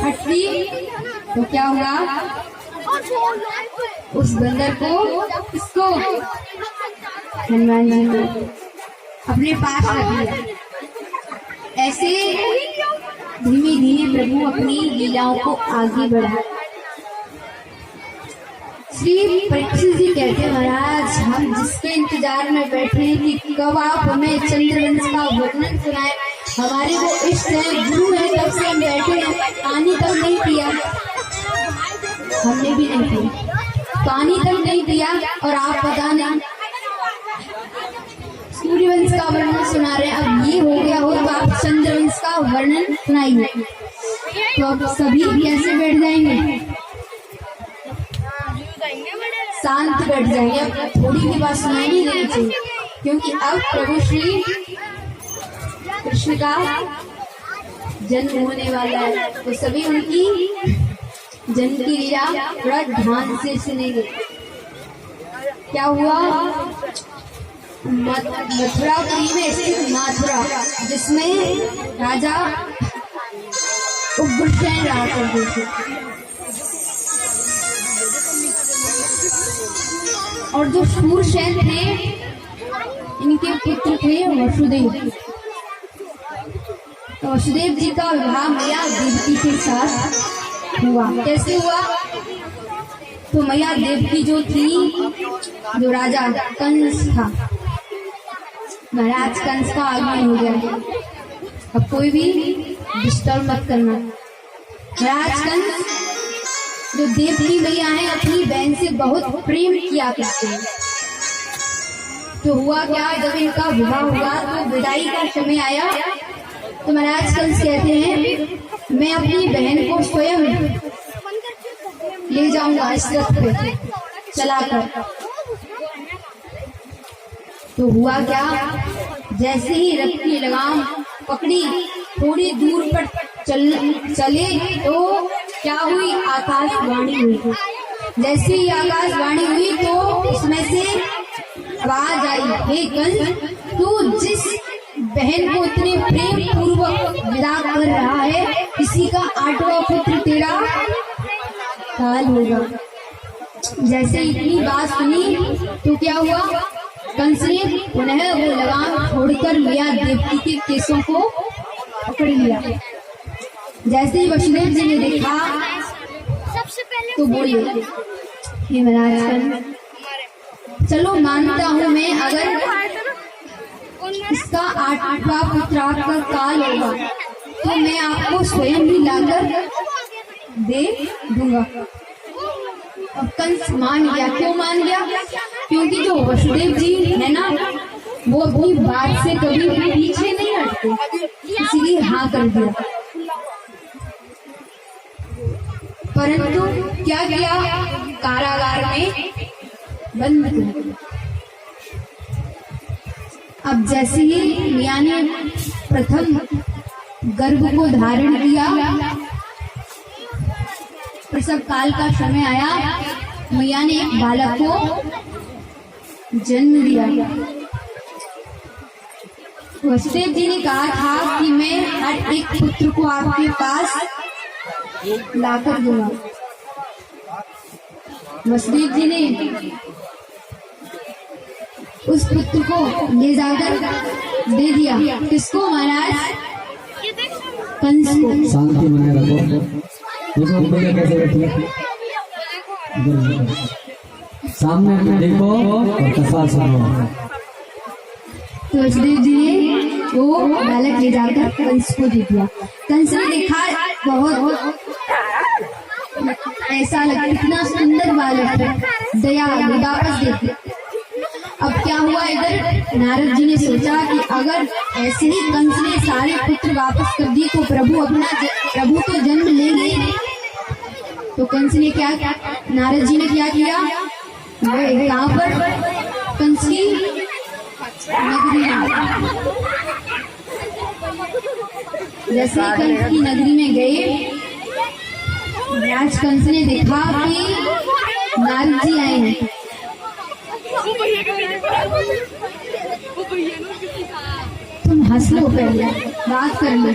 हटती तो क्या हुआ, उस बंदर को इसको हनुमान जी ने अपने पास रख लिया। ऐसे धीमे धीमे प्रभु अपनी लीलाओं को आगे बढ़ा। श्री परीक्षित जी कहते हैं, महाराज हम जिसके इंतजार में बैठे हैं कि कब आप हमें चंद्रवंश का वर्णन सुनाए, हमारे वो इष्ट हैं, गुरु हैं, तब से हम बैठे हैं, पानी तक नहीं पिया, हमने भी नहीं पिया, पानी तक नहीं पिया और आप पता नहीं सूर्यवंश का वर्णन सुना रहे हैं। अब ये हो गया हो तो आप चंद्रवंश का वर्णन सुनाइए। तो अब सभी कैसे बैठ जाएंगे, शांत बैठ जाएंगे। अब थोड़ी की बात सुनाई नहीं देनी चाहिए, क्योंकि अब प्रभु श्री कृष्ण का जन्म होने वाला है, तो सभी उनकी जन्म की लीला बड़ा ध्यान से सुनेंगे। क्या हुआ, मथुरापुरी में स्थित मथुरा, जिसमें राजा उग्रसेन रहा करते थे, और जो शूरसेन थे इनके पुत्र थे वसुदेव। तो वसुदेव जी का विवाह मैया देवकी के साथ हुआ। कैसे हुआ, तो मैया देवकी जो थी, जो राजा कंस था, महाराज कंस का आगमन हो गया। अब कोई भी डिस्टर्ब मत करना। महाराज कंस जो देवकी मैया है अपनी बहन से बहुत प्रेम किया करते हैं। तो हुआ क्या, जब इनका विवाह हुआ तो विदाई का समय आया, तो महाराज कंस कहते हैं मैं अपनी बहन को स्वयं ले जाऊंगा इस रथ पे चलाकर। तो हुआ क्या, जैसे ही रथ की लगाम पकड़ी, थोड़ी दूर पर चले तो क्या हुई, आकाशवाणी हुई। जैसे ही आकाशवाणी हुई तो उसमें से आवाज आई, हे कंस, तू जिस बहन को इतने प्रेम पूर्वक विदा कर रहा है, इसी का 8वां पुत्र तेरा काल होगा। जैसे इतनी बात सुनी तो क्या हुआ, कंस ने पुनः वो लगाम छोड़कर मैया देवकी के केसों को पकड़ लिया। जैसे ही वसुदेव जी ने देखा तो बोले, हे महाराज चलो मानता हूँ मैं, अगर इसका 8वां पुत्रार्थ का काल होगा तो मैं आपको स्वयं ही लाकर दे दूंगा। अब कंस मान गया। क्यों मान गया, क्योंकि जो वसुदेव जी है ना, वो अपनी बात से कभी भी पीछे नहीं हटते, इसीलिए हाँ कर दिया। परंतु क्या किया, कारागार में बंद किया। अब जैसे ही मैया ने प्रथम गर्भ को धारण किया, प्रसव काल का समय आया, मैया ने एक बालक को जन्म दिया। वसुदेव जी ने कहा था कि मैं हर एक पुत्र को आपके पास लाकर दूंगा। वसुदेव जी ने उस पुत्र को ले जाकर दे दिया। किसको, महाराज कंस को। शांति बने रखो, कैसे बैठी सामने देखो और कथा सुनो। तो वसुदेव जी ने वो बालक ले जाकर कंस को दे दिया। कंस ने देखा, बहुत ऐसा लगा, इतना सुंदर बालक है, दया वापस दे दिया। अब क्या हुआ, इधर नारद जी ने सोचा कि अगर ऐसे ही कंस ने सारे पुत्र वापस कर दिए तो प्रभु तो जन्म लेंगे। तो कंस ने क्या, नारद जी ने क्या किया, यहाँ पर कंस की नगरी में, जैसे कंस की नगरी में गए, राज कंस ने देखा कि नारद जी आए हैं। तुम हंस लो, पहले बात कर लो।